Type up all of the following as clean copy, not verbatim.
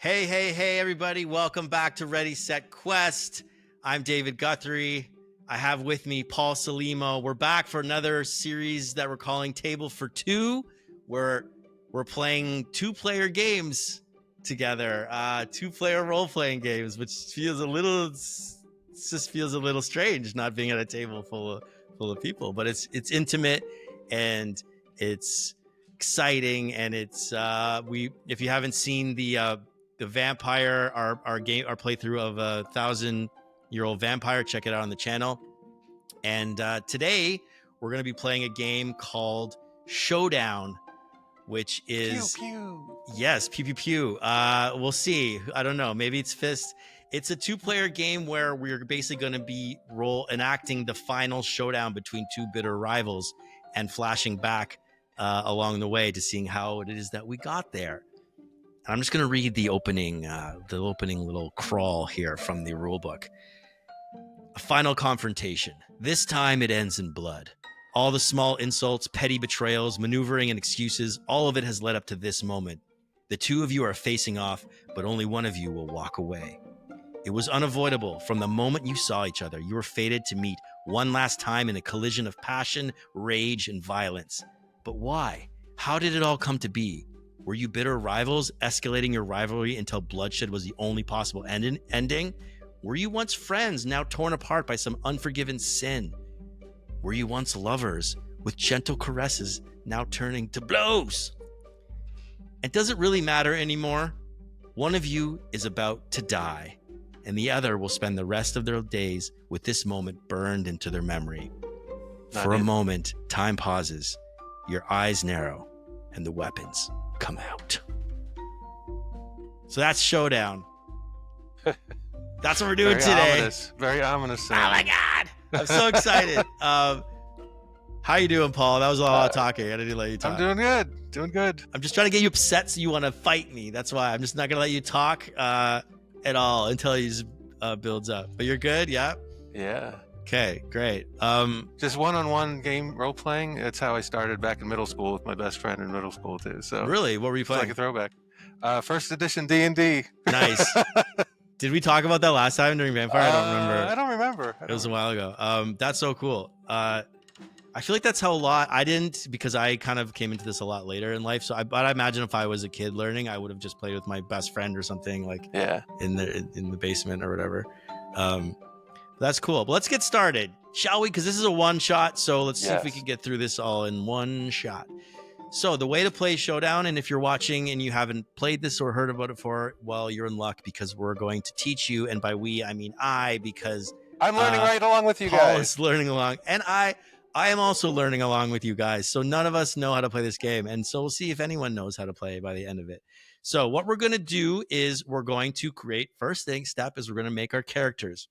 Hey, everybody. Welcome back to Ready, Set, Quest. I'm David Guthrie. I have with me Paul Salimo. We're back for another series that we're calling Table for Two, where we're playing two-player games together, two-player role-playing games, which feels a little strange not being at a table full of people, but it's intimate and it's exciting, and it's if you haven't seen the vampire, our playthrough of a 1,000-year-old vampire, check it out on the channel. And today we're going to be playing a game called Showdown, which is pew, pew. Yes, pew pew pew. We'll see. I don't know. Maybe it's fist. It's a two-player game where we're basically going to be enacting the final showdown between two bitter rivals and flashing back along the way to seeing how it is that we got there. I'm just going to read the opening little crawl here from the rulebook. A final confrontation. This time it ends in blood. All the small insults, petty betrayals, maneuvering, and excuses, all of it has led up to this moment. The two of you are facing off, but only one of you will walk away. It was unavoidable. From the moment you saw each other, you were fated to meet one last time in a collision of passion, rage, and violence. But why? How did it all come to be? Were you bitter rivals, escalating your rivalry until bloodshed was the only possible ending? Were you once friends, now torn apart by some unforgiven sin? Were you once lovers, with gentle caresses, now turning to blows? And does it really matter anymore? One of you is about to die, and the other will spend the rest of their days with this moment burned into their memory. For a moment, time pauses, your eyes narrow, and the weapons come out. So that's Showdown. That's what we're doing today. Very ominous. Oh my God! I'm so excited. How you doing, Paul? That was a lot of talking. I didn't let you talk. I'm doing good. I'm just trying to get you upset so you want to fight me. That's why I'm just not gonna let you talk at all until he builds up. But you're good, yeah? Yeah. Okay, great. Just one-on-one game role-playing. That's how I started back in middle school with my best friend in middle school too. So really, what were you playing? It's like a throwback. First edition D&D. Nice. Did we talk about that last time during Vampire? I don't remember. It was a while ago. That's so cool. I feel like that's how a lot. I didn't, because I kind of came into this a lot later in life. But I imagine if I was a kid learning, I would have just played with my best friend or something, like in the basement or whatever. That's cool. But let's get started, shall we? Because this is a one shot. So let's see if we can get through this all in one shot. So the way to play Showdown, and if you're watching and you haven't played this or heard about it before, well, you're in luck, because we're going to teach you. And by we, I mean I, because I'm learning right along with you Paul guys. is learning along, and I am also learning along with you guys. So none of us know how to play this game. And so we'll see if anyone knows how to play by the end of it. So what we're going to do is we're going to create, first step is we're going to make our characters.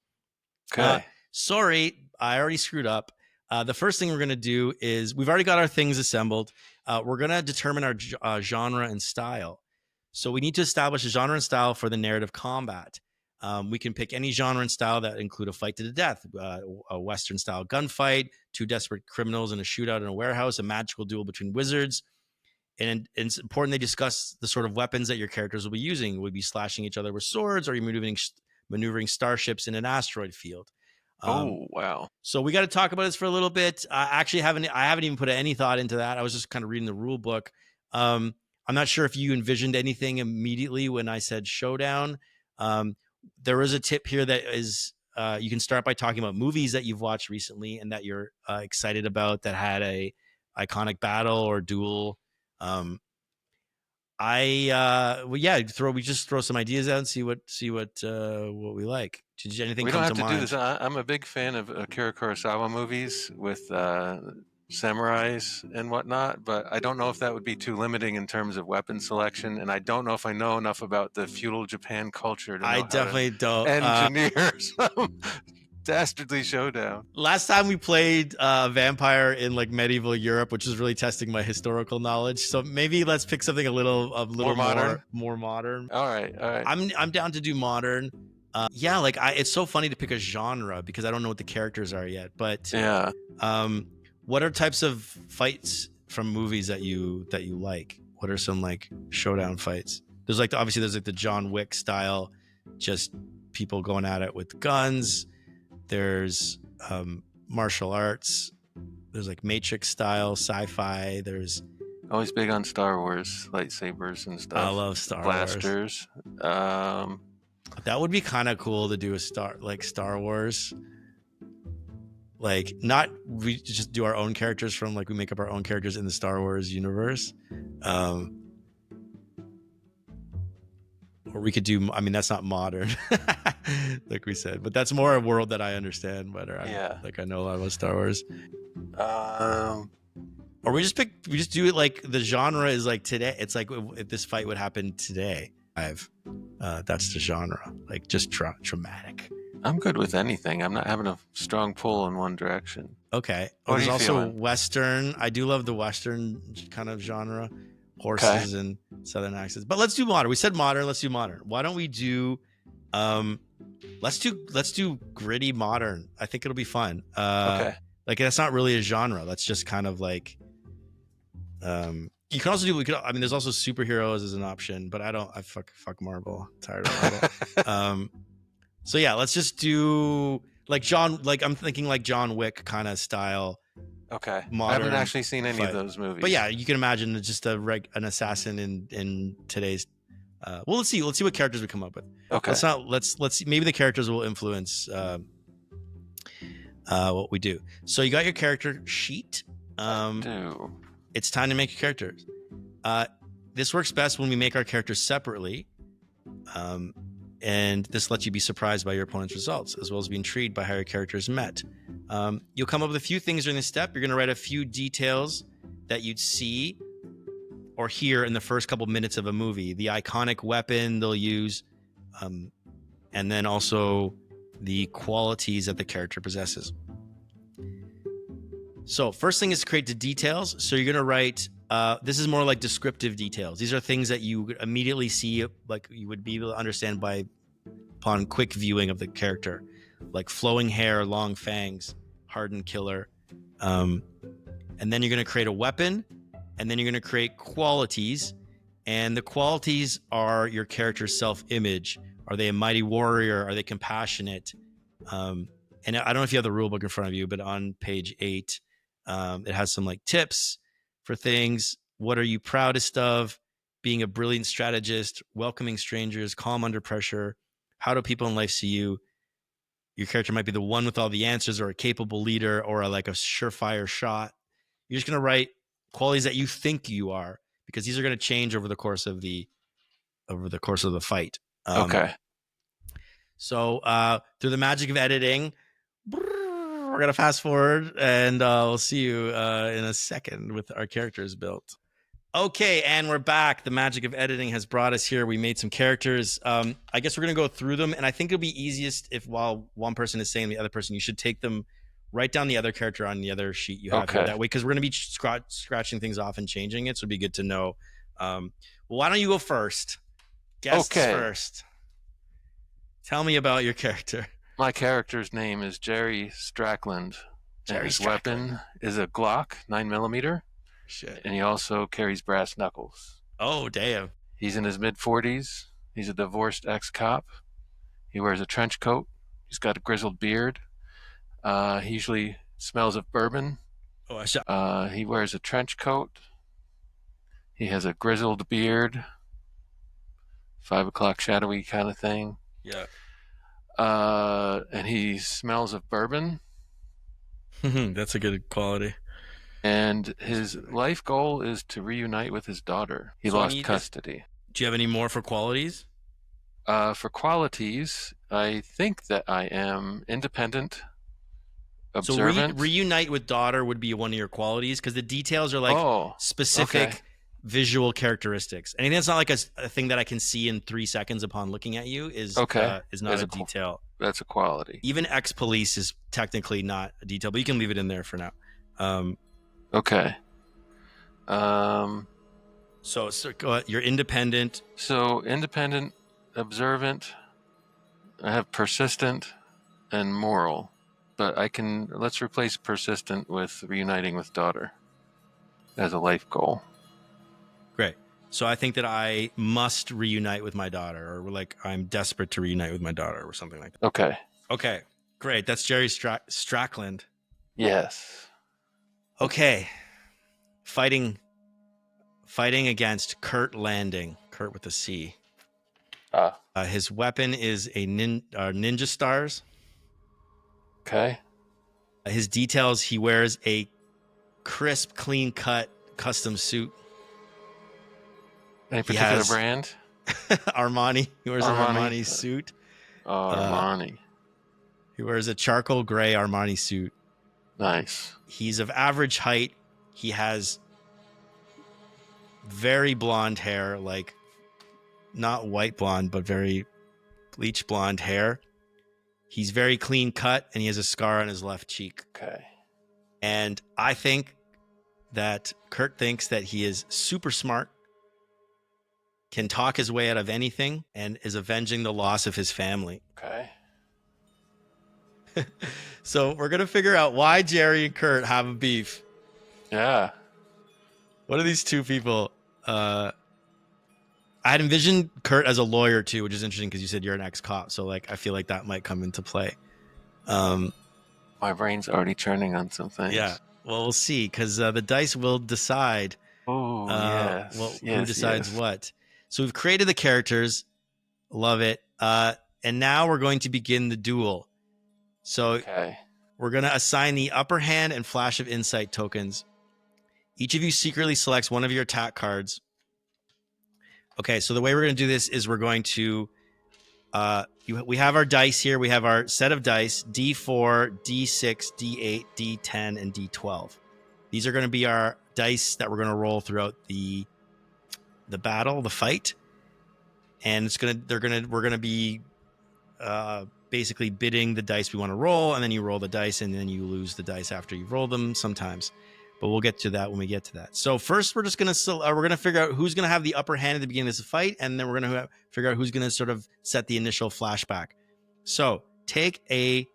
Okay. Sorry, I already screwed up. The first thing we're going to do is we've already got our things assembled. We're going to determine our genre and style. So we need to establish a genre and style for the narrative combat. We can pick any genre and style that include a fight to the death, a Western style gunfight, two desperate criminals in a shootout in a warehouse, a magical duel between wizards. And it's important they discuss the sort of weapons that your characters will be using. Will you be slashing each other with swords, or are you maneuvering starships in an asteroid field? Oh, wow. So we got to talk about this for a little bit. I haven't even put any thought into that. I was just kind of reading the rule book. I'm not sure if you envisioned anything immediately when I said Showdown. There is a tip here that is you can start by talking about movies that you've watched recently and that you're excited about that had a iconic battle or duel. We just throw some ideas out and see what we like. Did anything come to mind? We don't have to do this. I'm a big fan of Akira Kurosawa movies with samurais and whatnot, but I don't know if that would be too limiting in terms of weapon selection, and I don't know if I know enough about the feudal Japan culture to know I definitely don't engineer some dastardly showdown. Last time we played Vampire in like medieval Europe, which is really testing my historical knowledge. So maybe let's pick something a little more modern. All right. I'm down to do modern. It's so funny to pick a genre because I don't know what the characters are yet. But what are types of fights from movies that you like? What are some like showdown fights? There's like obviously there's like the John Wick style, just people going at it with guns. There's martial arts. There's like Matrix style sci-fi. There's Always big on Star Wars lightsabers and stuff. I love Star Blasters. Wars. That would be kind of cool to do a Star Wars. Like not we just do our own characters from like we make up our own characters in the Star Wars universe. Or we could do, I mean, that's not modern, like we said, but that's more a world that I understand better. I know a lot about Star Wars. Or we just do it like the genre is like today. It's like if this fight would happen today. That's the genre, like just traumatic. I'm good with anything. I'm not having a strong pull in one direction. Okay. What There's are you also feeling? Western. I do love the Western kind of genre, horses and Southern accents. But let's do modern. We said modern. Let's do modern. Why don't we do? Let's do gritty modern. I think it'll be fun. Okay. Like that's not really a genre. That's just kind of like. You can also do. I mean, there's also superheroes as an option, but I fuck Marvel. I'm tired of Marvel. So yeah, let's just do like I'm thinking like John Wick kind of style. Okay. Modern I haven't actually seen any of those movies. But yeah, you can imagine just an assassin in today's. Well, let's see what characters we come up with. Okay. Let's see. Maybe the characters will influence what we do. So you got your character sheet. I do. It's time to make your characters. This works best when we make our characters separately. And this lets you be surprised by your opponent's results, as well as be intrigued by how your characters met. You'll come up with a few things during this step. You're going to write a few details that you'd see or hear in the first couple minutes of a movie. The iconic weapon they'll use, and then also the qualities that the character possesses. So first thing is to create the details. So you're going to write, this is more like descriptive details. These are things that you immediately see, like you would be able to understand upon quick viewing of the character, like flowing hair, long fangs, hardened killer. And then you're going to create a weapon, and then you're going to create qualities. And the qualities are your character's self-image. Are they a mighty warrior? Are they compassionate? And I don't know if you have the rule book in front of you, but on page 8, it has some like tips for things. What are you proudest of? Being a brilliant strategist, welcoming strangers, calm under pressure. How do people in life see you? Your character might be the one with all the answers, or a capable leader, or like a surefire shot. You're just going to write qualities that you think you are, because these are going to change over the course of the fight. Okay. So through the magic of editing, we're going to fast forward, and we'll see you in a second with our characters built. Okay, and we're back. The magic of editing has brought us here. We made some characters. I guess we're going to go through them, and I think it'll be easiest if while one person is saying the other person, you should take them, write down the other character on the other sheet you have here. That way, because we're going to be scratching things off and changing it, so it'd be good to know. Well, why don't you go first? Guests first. Tell me about your character. My character's name is Jerry Strickland. His weapon is a Glock 9mm. Shit. And he also carries brass knuckles. Oh, damn. He's in his mid-40s. He's a divorced ex-cop. He wears a trench coat. He's got a grizzled beard. He usually smells of bourbon. He wears a trench coat. He has a grizzled beard. 5 o'clock shadowy kind of thing. Yeah. And he smells of bourbon. That's a good quality. And his life goal is to reunite with his daughter. He lost custody. Do you have any more for qualities? For qualities, I think that I am independent, observant. So reunite with daughter would be one of your qualities, because the details are like specific visual characteristics. Anything that's not like a thing that I can see in 3 seconds upon looking at you is not a detail. That's a quality. Even ex-police is technically not a detail, but you can leave it in there for now. Okay. So go ahead. You're independent. So independent, observant. I have persistent and moral, but let's replace persistent with reuniting with daughter as a life goal. Great. So I think that I must reunite with my daughter, or like I'm desperate to reunite with my daughter, or something like that. Okay. Okay, great. That's Jerry Strackland. Yes. Okay, fighting against Kurt Landing. Kurt with a C. His weapon is a ninja stars. Okay. His details: he wears a crisp, clean cut custom suit. Any particular brand? Armani. He wears an Armani suit. Armani. He wears a charcoal gray Armani suit. Nice. He's of average height. He has very blonde hair, like not white blonde, but very bleach blonde hair. He's very clean cut, and he has a scar on his left cheek. Okay. And I think that Kurt thinks that he is super smart, can talk his way out of anything, and is avenging the loss of his family. Okay. So we're going to figure out why Jerry and Kurt have a beef. Yeah. What are these two people? I had envisioned Kurt as a lawyer too, which is interesting because you said you're an ex-cop. So like, I feel like that might come into play. My brain's already churning on some things. Yeah. Well, we'll see, because the dice will decide who decides what. So we've created the characters. Love it. And now we're going to begin the duel. So we're going to assign the upper hand and flash of insight tokens. Each of you secretly selects one of your attack cards. Okay, so the way we're going to do this is we're going to... we have our dice here. We have our set of dice, D4, D6, D8, D10, and D12. These are going to be our dice that we're going to roll throughout the battle, the fight. And we're going to be basically bidding the dice we want to roll, and then you roll the dice, and then you lose the dice after you've rolled them sometimes. But we'll get to that when we get to that. So first, we're just going to figure out who's going to have the upper hand at the beginning of this fight, and then we're going to figure out who's going to sort of set the initial flashback. So I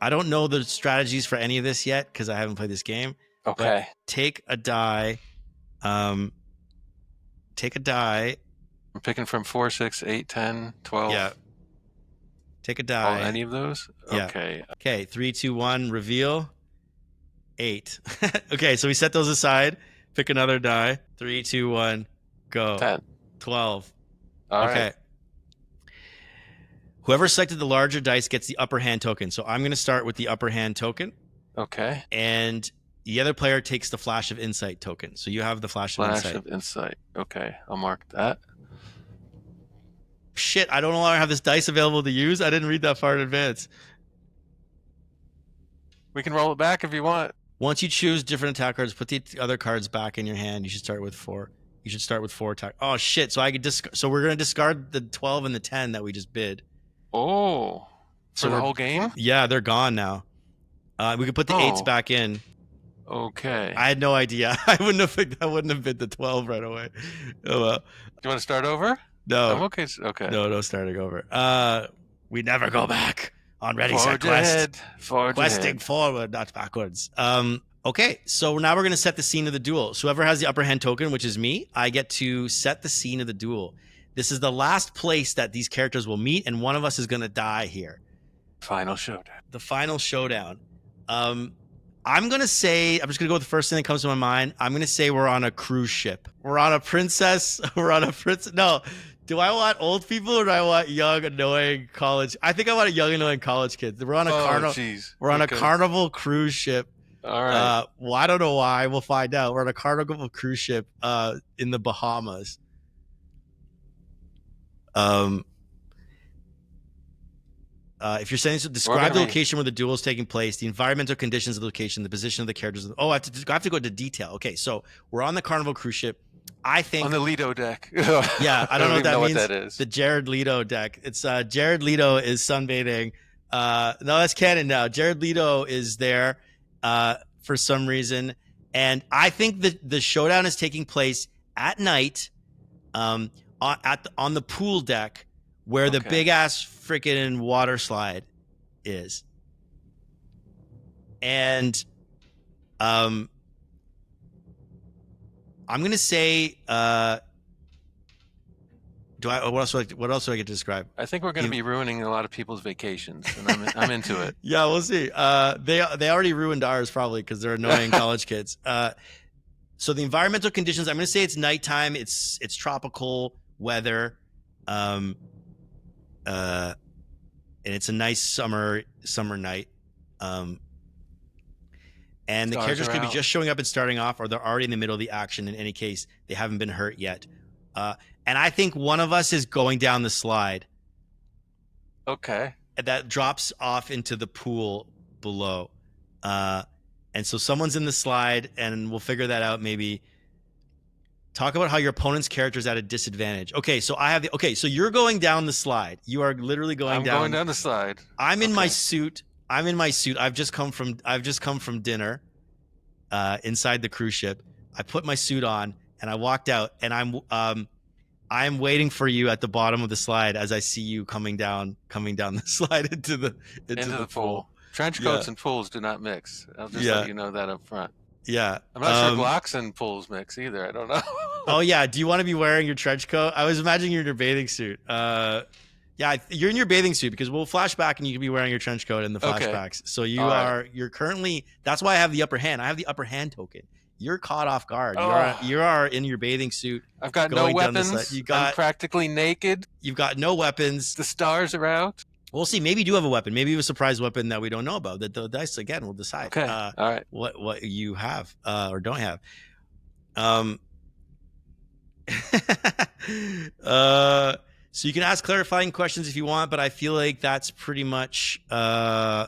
don't know the strategies for any of this yet because I haven't played this game. Okay. But take a die. Take a die. I'm picking from 4, 6, 8, 10, 12. Yeah. Take a die. Oh, any of those? Yeah. Okay. Okay. 3, 2, 1. Reveal. 8. Okay, so we set those aside. Pick another die. 3, 2, 1. Go. 10. 12. All okay. Right. Whoever selected the larger dice gets the upper hand token. So I'm going to start with the upper hand token. Okay. And the other player takes the flash of insight token. So you have the flash of insight. Flash of insight. Okay, I'll mark that. Shit, I don't know why I have this dice available to use. I didn't read that far in advance. We can roll it back if you want. Once you choose different attack cards, put the other cards back in your hand. You should start with 4. You should start with 4 attack. Oh shit! So I could So we're gonna discard the 12 and the 10 that we just bid. Oh, for the whole game? Yeah, they're gone now. We could put the 8s back in. Okay. I had no idea. I wouldn't have bid the 12 right away. Oh well. Do you want to start over? No. I'm okay. Okay. No starting over. We never go back on Ready Set Quest. Questing forward, not backwards. Okay, so now we're going to set the scene of the duel. So whoever has the upper hand token, which is me, I get to set the scene of the duel. This is the last place that these characters will meet, and one of us is going to die here. Final showdown. The final showdown. I'm going to go with the first thing that comes to my mind. I'm going to say we're on a cruise ship. We're on a princess. No. Do I want old people or do I want young, annoying college? I think I want young, annoying college kids. We're on a carnival. We're on a carnival cruise ship. All right. Well, I don't know why. We'll find out. We're on a carnival cruise ship in the Bahamas. If you're saying so, describe the location where the duel is taking place, the environmental conditions of the location, the position of the characters. Oh, I have to go into detail. Okay, so we're on the Carnival cruise ship. I think on the Lido deck. Yeah, I don't know what that means. What that is. The Jared Leto deck. It's Jared Leto is sunbathing. No, that's canon now. Jared Leto is there for some reason, and I think that the showdown is taking place at night, on the pool deck where the big ass freaking water slide is, and I'm gonna say What else do I get to describe? I think we're going to be ruining a lot of people's vacations, and I'm into it. Yeah, we'll see. They already ruined ours probably because they're annoying college kids. So the environmental conditions, I'm going to say it's nighttime. It's tropical weather, and it's a nice summer night. And the characters could be just showing up and starting off, or they're already in the middle of the action. In any case, they haven't been hurt yet. And I think one of us is going down the slide. Okay. That drops off into the pool below. And so someone's in the slide, and we'll figure that out maybe. Talk about how your opponent's character is at a disadvantage. Okay, so so you're going down the slide. You are literally going down. I'm going down the slide. I'm in my suit. I've just come from dinner inside the cruise ship. I put my suit on and I walked out, and I'm waiting for you at the bottom of the slide as I see you coming down the slide into the pool. Trench coats and pools do not mix. I'll just let you know that up front. Yeah. I'm not sure Glocks and pools mix either. I don't know. Oh, yeah. Do you want to be wearing your trench coat? I was imagining you're in your bathing suit. Yeah, you're in your bathing suit because we'll flash back and you can be wearing your trench coat in the flashbacks. Okay. So you're currently, that's why I have the upper hand. I have the upper hand token. You're caught off guard. Oh. You are in your bathing suit. I've got no weapons. I'm practically naked. You've got no weapons. The stars are out. We'll see. Maybe you do have a weapon. Maybe you have a surprise weapon that we don't know about. That the dice again will decide. Okay. All right. What you have or don't have. So you can ask clarifying questions if you want, but I feel like that's pretty much where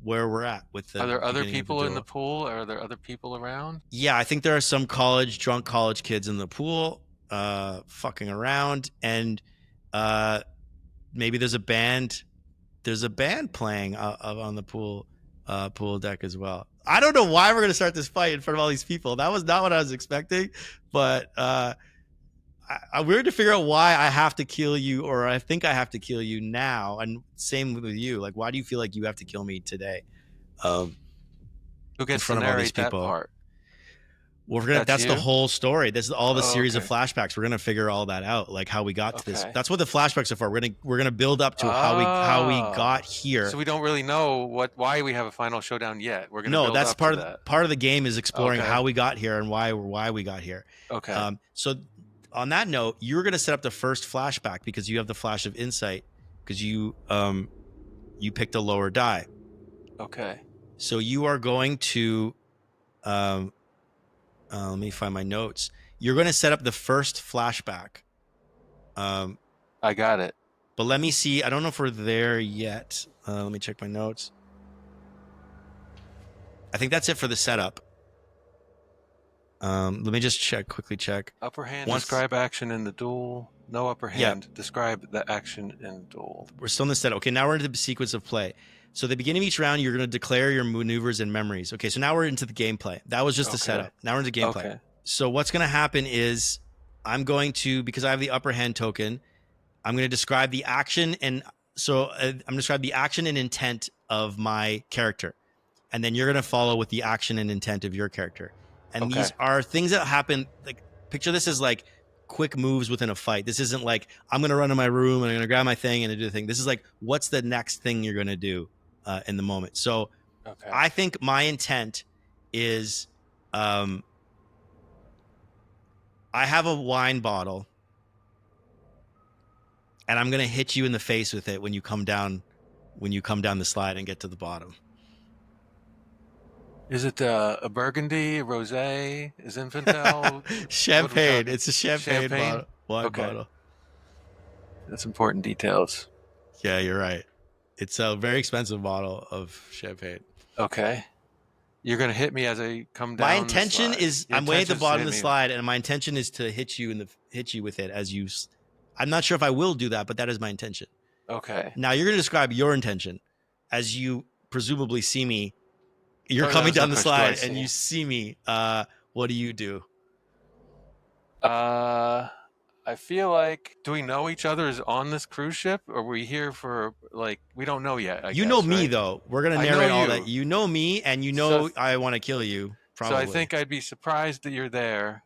we're at with the. Are there other people in the pool? Are there other people around? Yeah, I think there are some drunk college kids in the pool, fucking around, and maybe there's a band. There's a band playing on the pool deck as well. I don't know why we're gonna start this fight in front of all these people. That was not what I was expecting, but we're going to figure out why I have to kill you, or I think I have to kill you now. And same with you. Like, why do you feel like you have to kill me today? Who gets to narrate that part? Well, that's the whole story. This is all the series of flashbacks. We're gonna figure all that out, like how we got to this. That's what the flashbacks are for. We're gonna build up to how we got here. So we don't really know why we have a final showdown yet. We're gonna that's part of the game is exploring how we got here and why we got here. Okay. So on that note, you're gonna set up the first flashback because you have the flash of insight because you picked a lower die. Okay. So you are going to let me find my notes. You're going to set up the first flashback. I got it. But let me see. I don't know if we're there yet. Let me check my notes. I think that's it for the setup. Let me just quickly check. Upper hand, describe action in the duel. No upper hand, describe the action in duel. We're still in the setup. Okay, now we're into the sequence of play. So at the beginning of each round, you're going to declare your maneuvers and memories. Okay, so now we're into the gameplay. That was just the setup. Now we're into gameplay. Okay. So what's going to happen is I'm going to, because I have the upper hand token, I'm going to describe the action and describe the action and intent of my character. And then you're going to follow with the action and intent of your character. And these are things that happen, like, picture this as like quick moves within a fight. This isn't like, I'm going to run to my room and I'm going to grab my thing and do the thing. This is like, what's the next thing you're going to do? In the moment. So I think my intent is I have a wine bottle and I'm going to hit you in the face with it when you come down the slide and get to the bottom. Is it a Burgundy, a Rosé, is Infantile? Champagne. It's a champagne bottle. Wine bottle. That's important details. Yeah, you're right. It's a very expensive bottle of champagne. Okay. You're going to hit me as I come down. My intention is I'm way at the bottom of the slide, and my intention is to hit you with it as you. I'm not sure if I will do that, but that is my intention. Okay. Now you're going to describe your intention as you presumably see me. You're coming down the slide and you see me. What do you do? I feel like, do we know each other is on this cruise ship? Or are we here for, like, we don't know yet, I guess, know me, right? Though. We're going to narrate all that. You know me, and you know I want to kill you, probably. So I think I'd be surprised that you're there.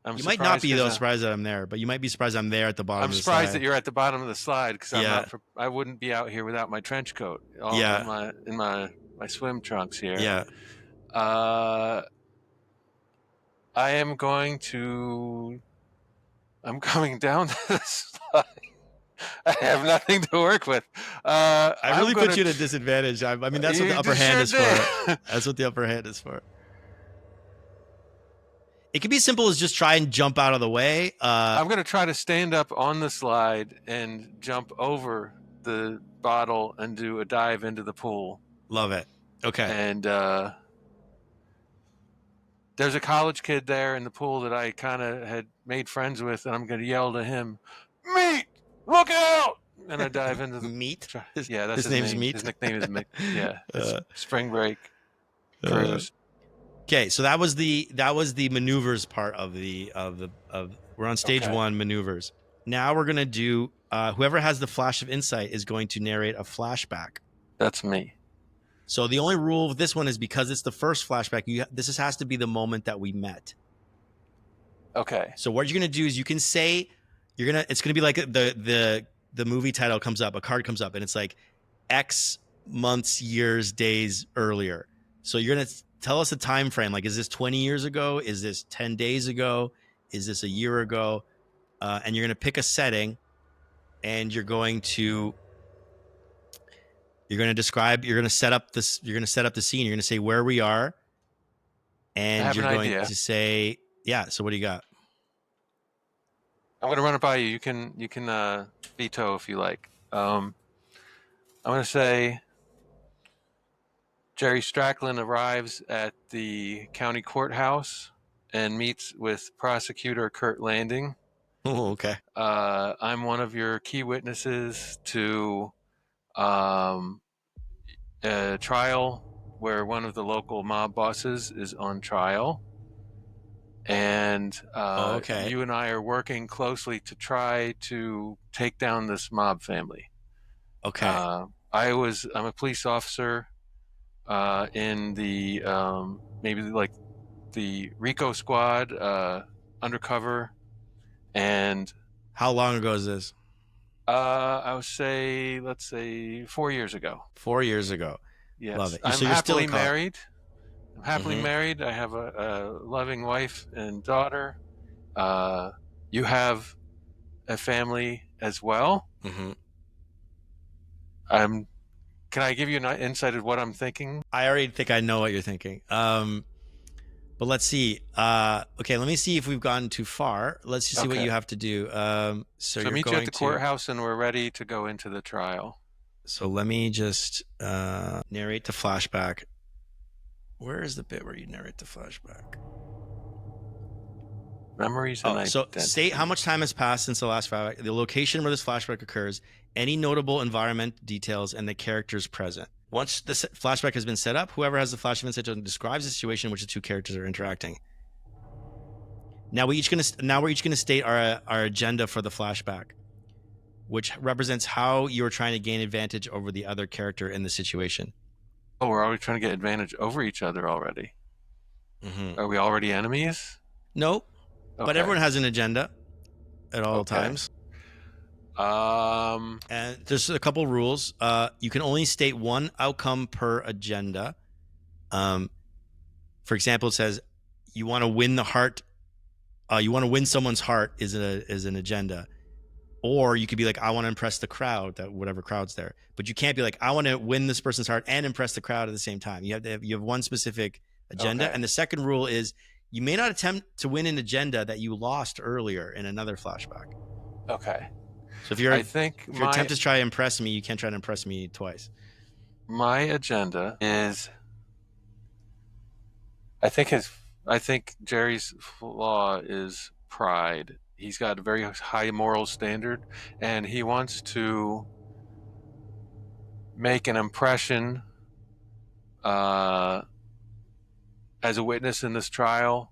I'm You might not surprised be though because surprised that I'm there, but you might be surprised I'm there at the bottom I'm of the surprised that slide. you're at the bottom of the slide because I'm Yeah, not. I wouldn't be out here without my trench coat, all yeah, in my swim trunks here. yeah. Uh, I am going to. I'm coming down to the slide. I have nothing to work with. I I'm really put gonna. you at a disadvantage. I mean, that's what the You upper hand sure is for. did. That's what the upper hand is for. It can be simple as just try and jump out of the way. I'm gonna try to stand up on the slide and jump over the bottle and do a dive into the pool. Love it. Okay. And there's a college kid there in the pool that I kind of had made friends with, and I'm gonna yell to him, "Meat, look out!" And I dive into the. Meat. Yeah, that's His his name's name. Meat. His nickname is Mick. Yeah, it's spring break uh, cruise. okay, so that was the maneuvers part of we're on stage Okay. 1, maneuvers. Now we're gonna do whoever has the flash of insight is going to narrate a flashback. That's me. So the only rule with this one is because it's the first flashback, this has to be the moment that we met. Okay. So what you're gonna do is you can say it's gonna be like the movie title comes up, a card comes up, and it's like X months, years, days earlier. So you're gonna tell us a time frame. Like, is this 20 years ago? Is this 10 days ago? Is this a year ago? And you're gonna pick a setting, and you're going to set up the scene. You're gonna say where we are, I and have you're an going idea. to say, yeah. So what do you got? I'm gonna run it by you. You can veto if you like. I'm gonna say Jerry Stracklin arrives at the county courthouse and meets with prosecutor Kurt Landing. Oh, okay. I'm one of your key witnesses to a trial where one of the local mob bosses is on trial. And Okay. you and I are working closely to try to take down this mob family. Okay. I'm a police officer in the maybe like the Rico squad, undercover, and How long ago is this? I would say, let's say 4 years ago. 4 years ago. Yes, Love it. I'm So you're still happily a cop. married. I'm happily married. I have a loving wife and daughter. You have a family as well. Can I give you an insight of what I'm thinking? I already think I know what you're thinking. But let's see. Okay, let me see if we've gotten too far. Let's just see what Okay. you have to do. So you're meet you going at the to courthouse, and we're ready to go into the trial. So let me just narrate the flashback. Where is the bit where you narrate the flashback? Memories and So identity. state how much time has passed since the last flashback, the location where this flashback occurs, any notable environment details, and the characters present. Once the flashback has been set up, whoever has the flash of insight describes the situation in which the two characters are interacting. Now we're each gonna state our agenda for the flashback, which represents how you're trying to gain advantage over the other character in the situation. Oh, we're already trying to get advantage over each other already. Are we already enemies? Nope. Okay. But everyone has an agenda at all times. And there's a couple rules. You can only state one outcome per agenda. For example, it says you want to win the heart. You want to win someone's heart is an agenda. Or you could be like, I want to impress the crowd, that whatever crowd's there. But you can't be like, I want to win this person's heart and impress the crowd at the same time. You have one specific agenda. Okay. And the second rule is you may not attempt to win an agenda that you lost earlier in another flashback. Okay. So if your attempt is to try to impress me, you can't try to impress me twice. My agenda is, I think Jerry's flaw is pride. He's got a very high moral standard, and he wants to make an impression as a witness in this trial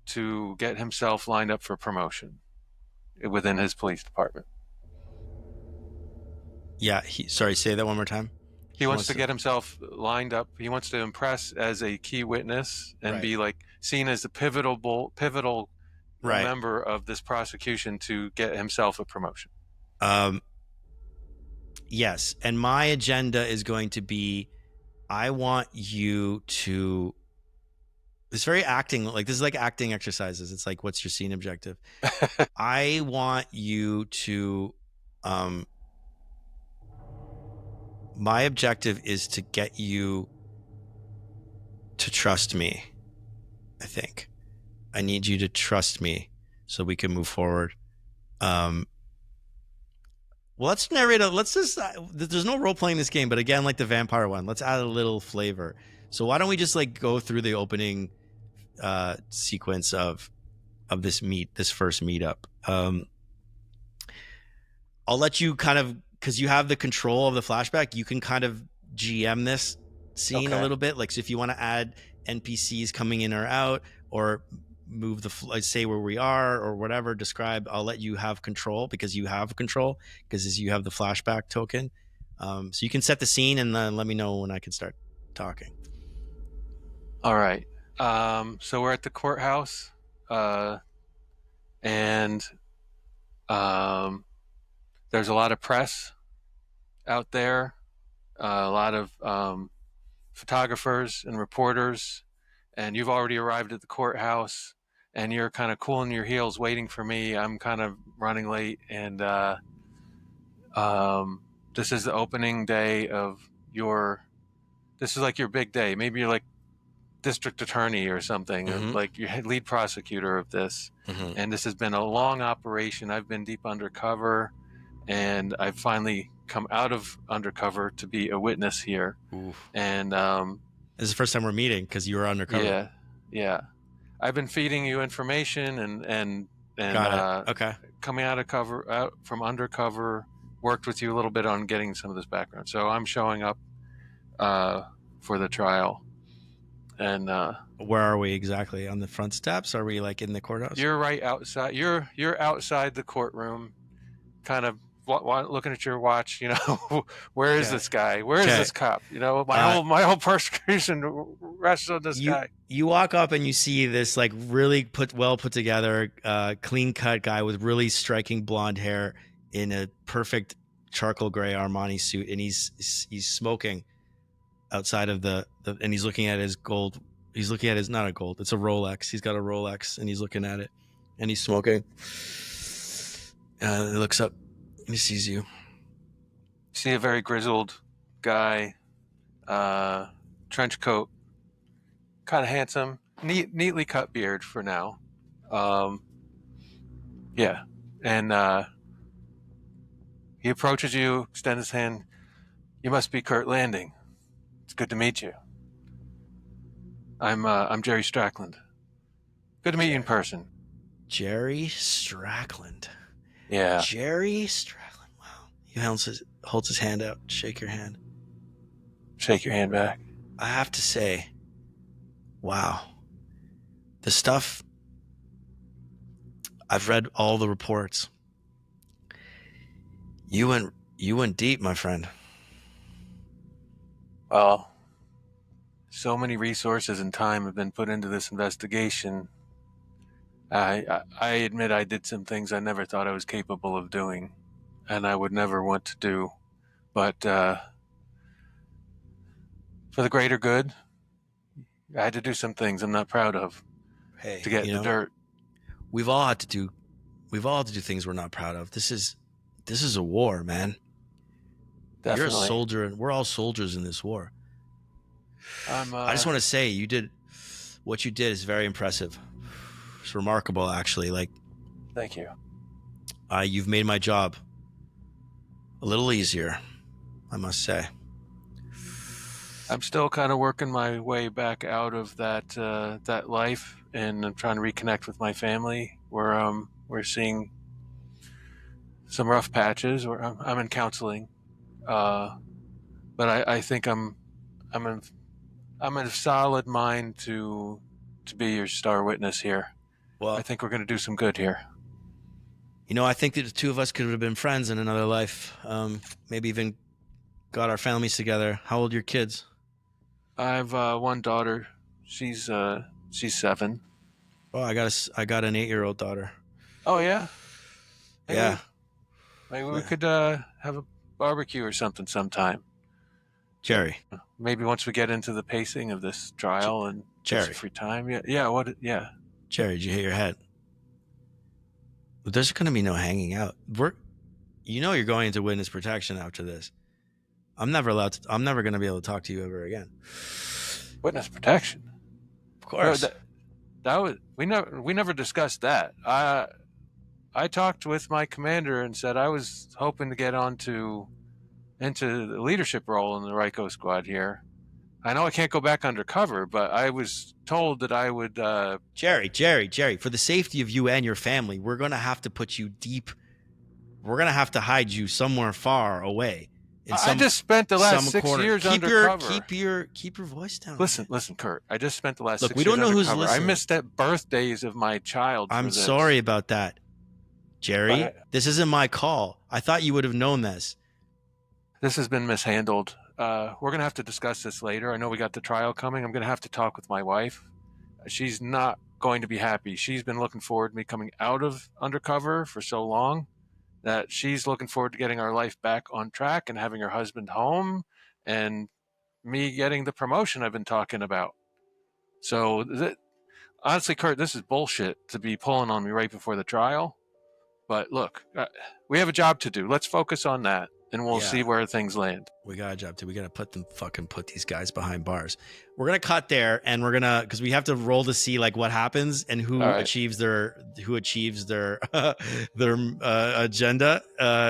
to get himself lined up for promotion within his police department. Yeah, sorry, say that one more time. He wants to get himself lined up. He wants to impress as a key witness and be like seen as the pivotal a Right. member of this prosecution to get himself a promotion. Um, yes. And my agenda is going to be I want you to. It's very acting. Like, this is like acting exercises. It's like, what's your scene objective? I want you to. Um, my objective is to get you to trust me. I think I need you to trust me so we can move forward. Um, well, let's narrate. Let's just. There's no role playing this game, but again, like the vampire one, let's add a little flavor. So why don't we just like go through the opening sequence of this first meetup. I'll let you kind of, because you have the control of the flashback, you can kind of GM this scene a Okay. little bit. Like, so if you want to add NPCs coming in or out, or move say where we are or whatever, describe, I'll let you have control because you have control because you have the flashback token. So you can set the scene and then let me know when I can start talking. All right. So we're at the courthouse, and there's a lot of press out there, a lot of photographers and reporters, and you've already arrived at the courthouse, and you're kind of cooling your heels waiting for me. I'm kind of running late, and this is the opening day of your. This is like your big day. Maybe you're like district attorney or something, or like your lead prosecutor of this. And this has been a long operation. I've been deep undercover, and I've finally come out of undercover to be a witness here. Oof. And This is the first time we're meeting because you were undercover. yeah. I've been feeding you information and Got it. Okay. coming out from undercover. Worked with you a little bit on getting some of this background. So I'm showing up for the trial. And where are we exactly? On the front steps? Are we like in the courthouse? you're right outside. You're outside the courtroom, kind of looking at your watch. You know, where is this guy? Where is this cop? You know, my whole persecution rests on this guy. You walk up and you see this like really well put together, clean cut guy with really striking blonde hair in a perfect charcoal gray Armani suit, and he's smoking outside of and he's looking at his gold. He's looking at his, not a gold, it's a Rolex. He's got a Rolex and he's looking at it and he's smoking. He looks up and he sees you. See a very grizzled guy, trench coat, kind of handsome, neatly cut beard for now. Yeah. And he approaches you, extends his hand. You must be Kurt Landing. It's good to meet you. I'm Jerry Strackland. Good to meet you in person. Jerry Strackland. Yeah. Jerry Strackland. Wow. He holds his hand out. Shake your hand. Shake your hand back. I have to say, wow. The stuff, I've read all the reports. You went deep, my friend. Well, so many resources and time have been put into this investigation. I admit I did some things I never thought I was capable of doing, and I would never want to do. But for the greater good, I had to do some things I'm not proud of to get the dirt. We've all had to do things we're not proud of. This is a war, man. Definitely. You're a soldier, and we're all soldiers in this war. I just want to say, what you did is very impressive. It's remarkable, actually. Like, thank you. You've made my job a little easier, I must say. I'm still kind of working my way back out of that life, and I'm trying to reconnect with my family. We're seeing some rough patches. I'm in counseling, but I think I'm in a solid mind to be your star witness here. Well, I think we're going to do some good here. I think that the two of us could have been friends in another life. Maybe even got our families together. How old are your kids? I have one daughter. She's 7. Oh, I got an 8-year-old daughter. Oh yeah. Yeah. Maybe we could have a barbecue or something sometime. But Jerry. maybe once we get into the pacing of this trial and get some Jerry. free time. Yeah. Yeah. What? Yeah. Jerry, did you hit your head? There's going to be no hanging out. You're going into witness protection after this. I'm never going to be able to talk to you ever again. Witness protection. Of course. That was we never discussed that. I talked with my commander and said I was hoping to get into the leadership role in the Ryko squad here. I know I can't go back undercover, but I was told that I would. Jerry, for the safety of you and your family, we're going to have to put you deep. We're going to have to hide you somewhere far away. I just spent the last 6 years undercover. Keep your voice down. Listen, Kurt. I just spent the last 6 we years don't know undercover. who's listening. I missed that birthdays of my child. I'm sorry about that, Jerry. This isn't my call. I thought you would have known this. This has been mishandled. We're going to have to discuss this later. I know we got the trial coming. I'm going to have to talk with my wife. She's not going to be happy. She's been looking forward to me coming out of undercover for so long that she's looking forward to getting our life back on track and having her husband home and me getting the promotion I've been talking about. So, honestly, Kurt, this is bullshit to be pulling on me right before the trial. But look, we have a job to do. Let's focus on that. And we'll see where things land. We got a job too. We got to put these guys behind bars. We're going to cut there and we're going to, cause we have to roll to see like what happens and who achieves their agenda,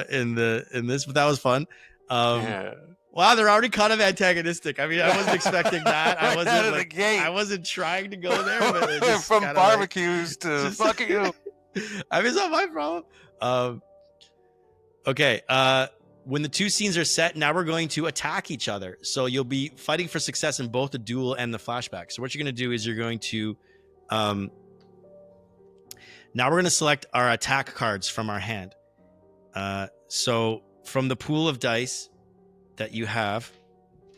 in this, but that was fun. Wow. They're already kind of antagonistic. I mean, I wasn't expecting that. I wasn't trying to go there, but it just from barbecues to fucking you. I mean, it's not my problem. Okay. When the two scenes are set, now we're going to attack each other. So you'll be fighting for success in both the duel and the flashback. So what you're going to do is you're going to, now we're going to select our attack cards from our hand. So from the pool of dice that you have,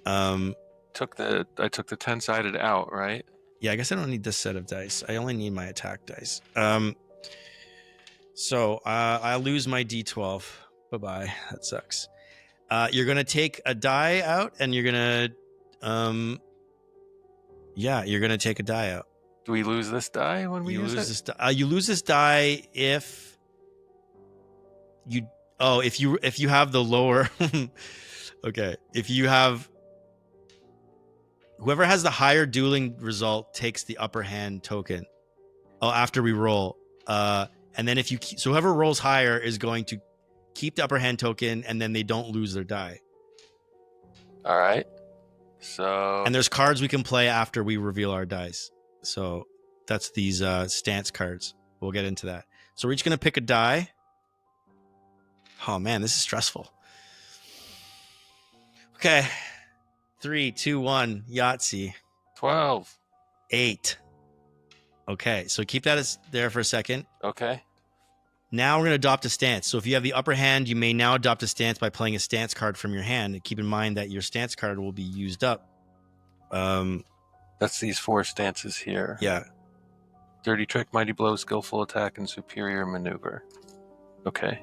I took the 10-sided out, right? Yeah, I guess I don't need this set of dice. I only need my attack dice. So I'll lose my D12. Bye-bye. That sucks. You're going to take a die out and you're going to, you're going to take a die out. Do we lose this die when we use it? You lose this die if you have the lower. Okay. If you have, whoever has the higher dueling result takes the upper hand token. After we roll. And then so whoever rolls higher is going to keep the upper hand token, and then they don't lose their die. All right. So, and there's cards we can play after we reveal our dice. So that's these stance cards. We'll get into that. So we're each going to pick a die. Oh man, this is stressful. Okay. 3, 2, 1. Yahtzee. 12. 8. Okay. So keep that as there for a second. Okay. Now we're going to adopt a stance. So if you have the upper hand, you may now adopt a stance by playing a stance card from your hand. And keep in mind that your stance card will be used up. That's these 4 stances here. Yeah. Dirty trick, mighty blow, skillful attack, and superior maneuver. Okay.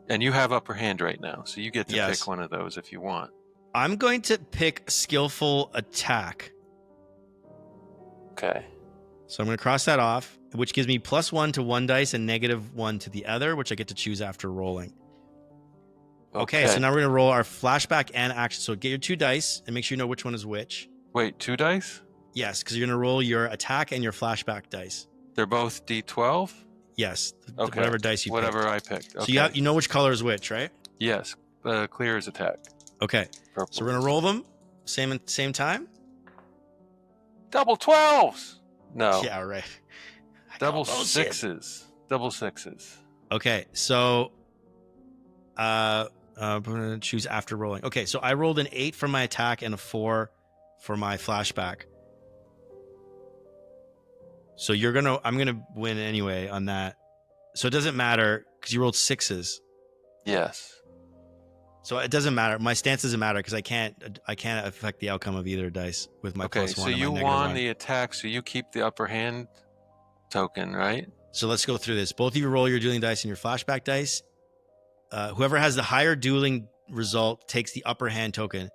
And you have upper hand right now, so you get to pick one of those if you want. I'm going to pick skillful attack. Okay. So I'm going to cross that off, which gives me +1 to one dice and -1 to the other, which I get to choose after rolling. Okay, so now we're going to roll our flashback and action. So get your 2 dice and make sure you know which one is which. Wait, 2 dice? Yes, because you're going to roll your attack and your flashback dice. They're both D12? Yes. Okay. Whatever dice you pick. Whatever I picked. Okay. So you know which color is which, right? Yes. Clear is attack. Okay. Purple. So we're going to roll them same time? Double 12s! No. Yeah, right. Double 6s. Double 6s. Okay, so I'm going to choose after rolling. Okay, so I rolled an 8 for my attack and a 4 for my flashback. So I'm going to win anyway on that. So it doesn't matter because you rolled 6s. Yes. So it doesn't matter. My stance doesn't matter because I can't affect the outcome of either dice with my +1. Okay, so you won the attack, so you keep the upper hand token, right? So let's go through this. Both of you roll your dueling dice and your flashback dice. Whoever has the higher dueling result takes the upper hand token.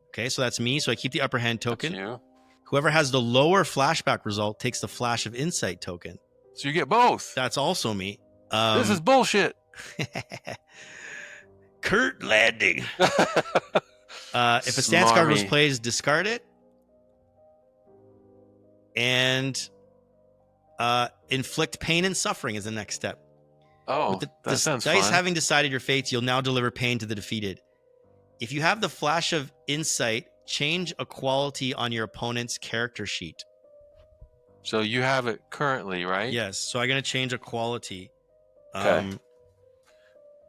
Okay, so that's me. So I keep the upper hand token. That's you. Whoever has the lower flashback result takes the flash of insight token. So you get both. That's also me. This is bullshit. Kurt Landing. If a stance card was played, discard it. And inflict pain and suffering is the next step. Oh, With that sounds dice fun. having decided your fates, you'll now deliver pain to the defeated. If you have the flash of insight, change a quality on your opponent's character sheet. So you have it currently, right? Yes. So I'm going to change a quality. Okay.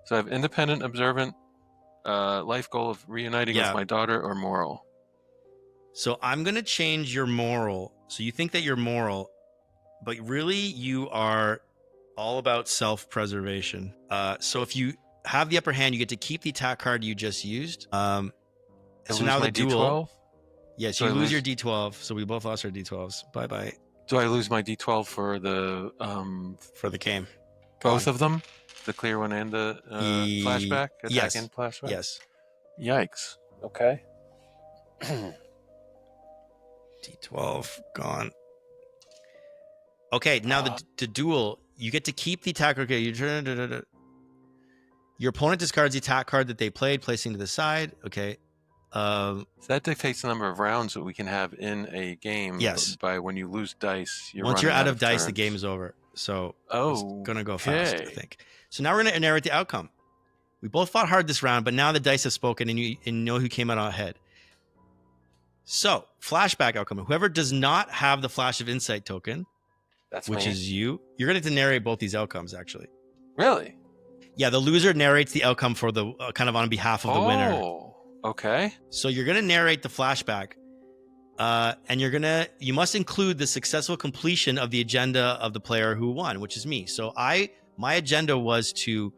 So I have independent, observant, life goal of reuniting with my daughter, or moral. So I'm going to change your moral. So you think that you're moral, but really you are all about self-preservation. So if you have the upper hand, you get to keep the attack card you just used. So now the duel. D12? Yes, you lose your D12. So we both lost our D12s. Bye-bye. Do I lose my D12 for the game? Both of them? The clear one and the flashback? Attack and flashback? Yes. Yikes. Okay. D12 gone. Okay, now the duel. You get to keep the attack. Okay, your opponent discards the attack card that they played, placing to the side. Okay. So that dictates the number of rounds that we can have in a game. Yes. By when you lose dice, once you're out of dice, the game is over. So it's gonna go fast, I think. So now we're gonna narrate the outcome. We both fought hard this round, but now the dice have spoken, and you know who came out ahead. So flashback outcome: whoever does not have the flash of insight token, which is you, you're gonna have to narrate both these outcomes. Actually, really? Yeah, the loser narrates the outcome for the kind of on behalf of the winner. Oh, okay. So you're gonna narrate the flashback. And you must include the successful completion of the agenda of the player who won, which is me. So my agenda was to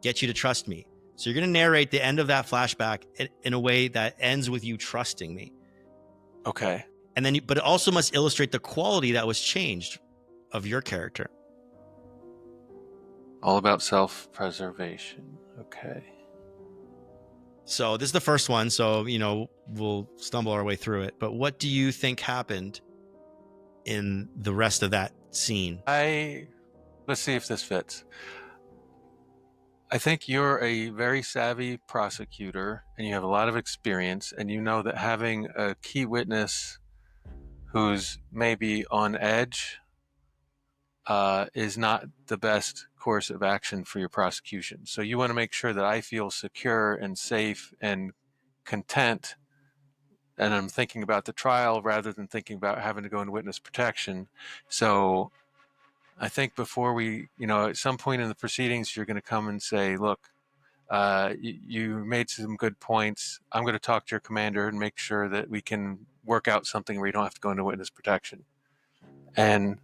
get you to trust me. So you're going to narrate the end of that flashback in a way that ends with you trusting me. Okay. And then, but it also must illustrate the quality that was changed of your character. All about self-preservation. Okay. So this is the first one. So, we'll stumble our way through it. But what do you think happened in the rest of that scene? Let's see if this fits. I think you're a very savvy prosecutor and you have a lot of experience, and you know that having a key witness who's maybe on edge is not the best course of action for your prosecution. So you want to make sure that I feel secure and safe and content, and I'm thinking about the trial rather than thinking about having to go into witness protection. So I think before we, at some point in the proceedings, you're going to come and say, look, you made some good points. I'm going to talk to your commander and make sure that we can work out something where you don't have to go into witness protection. And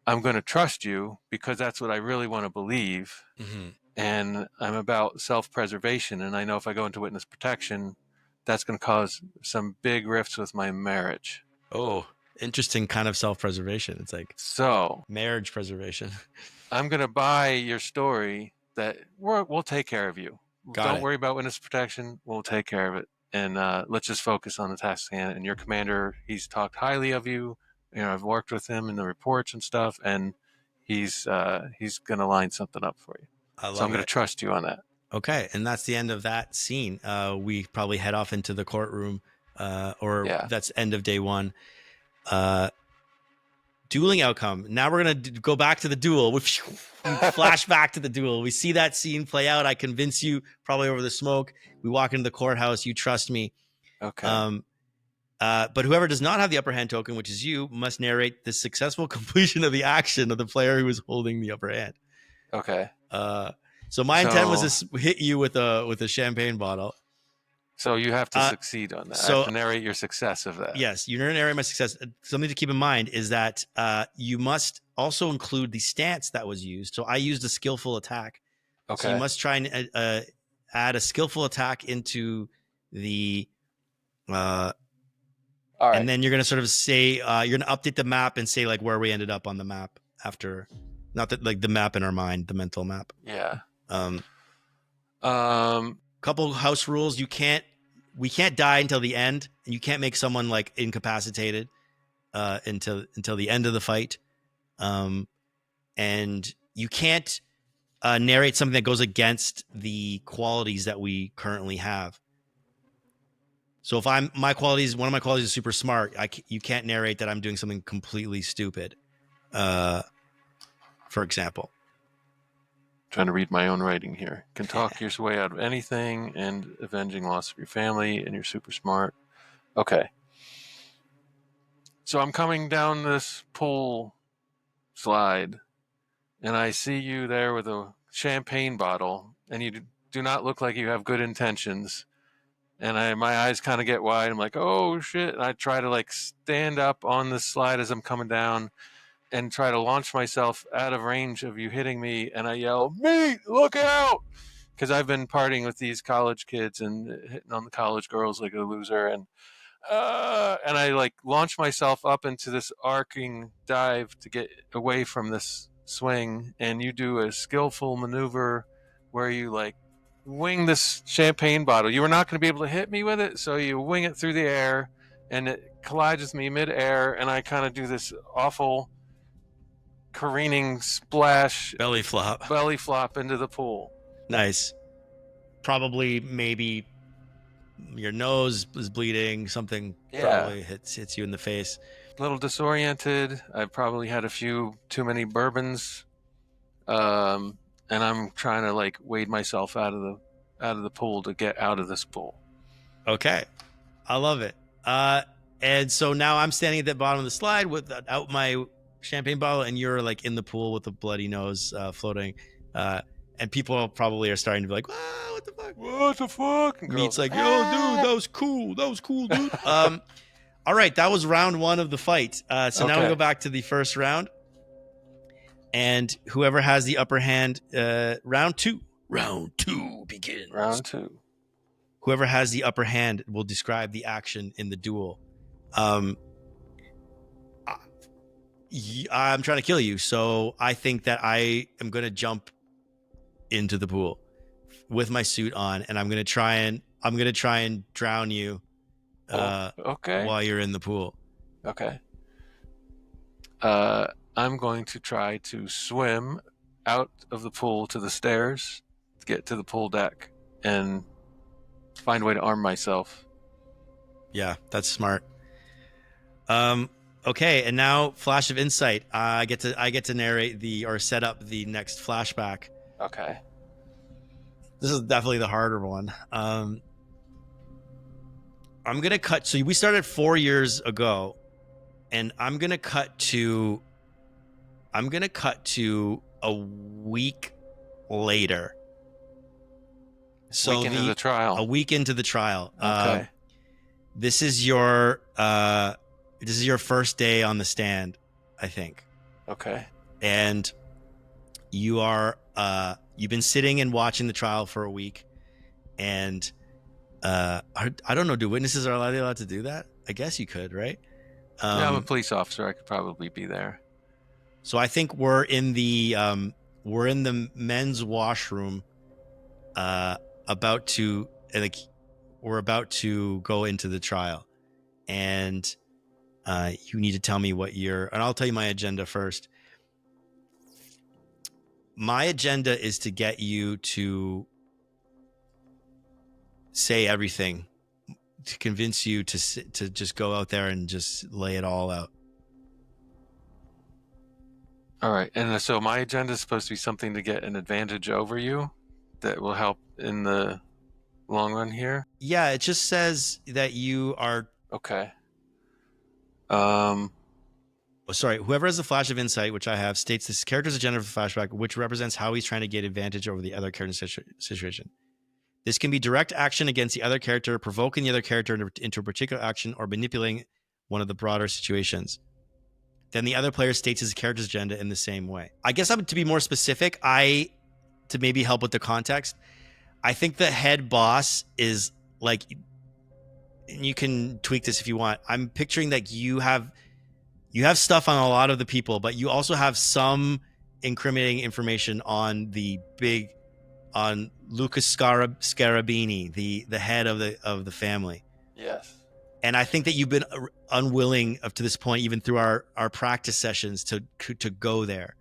I'm going to trust you because that's what I really want to believe. Mm-hmm. And I'm about self-preservation. And I know if I go into witness protection, that's going to cause some big rifts with my marriage. Oh, interesting kind of self-preservation. It's like marriage preservation. I'm going to buy your story that we'll take care of you. Don't worry about witness protection. We'll take care of it. And let's just focus on the task at hand. And your commander, he's talked highly of you. I've worked with him in the reports and stuff, and he's going to line something up for you. So I'm going to trust you on that. Okay, and that's the end of that scene. We probably head off into the courtroom, that's end of day one. Dueling outcome. Now we're going to go back to the duel. We flash back to the duel. We see that scene play out. I convince you, probably over the smoke. We walk into the courthouse. You trust me. Okay. But whoever does not have the upper hand token, which is you, must narrate the successful completion of the action of the player who is holding the upper hand. Okay. So my intent was to hit you with a champagne bottle. So you have to succeed on that. So, I have to narrate your success of that. Yes, you narrate my success. Something to keep in mind is that you must also include the stance that was used. So I used a skillful attack. Okay. So you must try and add a skillful attack into the All right. And then you're going to sort of say, you're going to update the map and say like where we ended up on the map after, not that like the map in our mind, the mental map. Yeah. Couple house rules. We can't die until the end, and you can't make someone like incapacitated until the end of the fight. And you can't narrate something that goes against the qualities that we currently have. So if one of my qualities is super smart, you can't narrate that I'm doing something completely stupid. For example, trying to read my own writing here. Can talk your way out of anything and avenging loss of your family, and you're super smart. Okay. So I'm coming down this pool slide, and I see you there with a champagne bottle, and you do not look like you have good intentions. And my eyes kind of get wide. I'm like, oh shit! And I try to like stand up on the slide as I'm coming down, and try to launch myself out of range of you hitting me. And I yell, "Meat, look out!" Because I've been partying with these college kids and hitting on the college girls like a loser, and I like launch myself up into this arcing dive to get away from this swing, and you do a skillful maneuver where you like wing this champagne bottle. You were not going to be able to hit me with it, so you wing it through the air, and it collides with me mid-air, and I kind of do this awful careening splash belly flop into the pool. Nice. Probably maybe your nose is bleeding, something probably hits you in the face. A little disoriented. I've probably had a few too many bourbons, and I'm trying to like wade myself out of the pool to get out of this pool. Okay, I love it. And so now I'm standing at the bottom of the slide without my champagne bottle, and you're like in the pool with a bloody nose floating. And people probably are starting to be like, "Wow, what the fuck? What the fuck?" And Meat's like, "Yo, dude, that was cool, dude." All right, that was round one of the fight. So now we go back to the first round, and whoever has the upper hand, round two begins. Round two. Whoever has the upper hand will describe the action in the duel. I'm trying to kill you, so I think that I am going to jump into the pool with my suit on, and I'm going to try and drown you while you're in the pool. Okay. I'm going to try to swim out of the pool to the stairs to get to the pool deck and find a way to arm myself. Yeah, that's smart. Okay, and now flash of insight. I get to narrate or set up the next flashback. Okay. This is definitely the harder one. I'm gonna cut. So we started 4 years ago, and I'm gonna cut to a week later. So week into the trial. A week into the trial. Okay. This is your first day on the stand, I think. Okay. And you are you've been sitting and watching the trial for a week, and I don't know, do witnesses are allowed to do that? I guess you could, right? Yeah, I'm a police officer. I could probably be there. So I think we're in the men's washroom, about to go into the trial, and you need to tell me and I'll tell you my agenda first. My agenda is to get you to say everything, to convince you to just go out there and just lay it all out. All right. And so my agenda is supposed to be something to get an advantage over you that will help in the long run here? Yeah, it just says that you are... Okay. Sorry, whoever has a flash of insight, which I have, states this character's agenda for flashback, which represents how he's trying to get advantage over the other character's situation. This can be direct action against the other character, provoking the other character into a particular action, or manipulating one of the broader situations. Then the other player states his character's agenda in the same way. I guess to be more specific, to maybe help with the context, I think the head boss is like, and you can tweak this if you want. I'm picturing that you have stuff on a lot of the people, but you also have some incriminating information on Lucas Scarabini, the head of the family. Yes. And I think that you've been unwilling up to this point, even through our practice sessions, to go there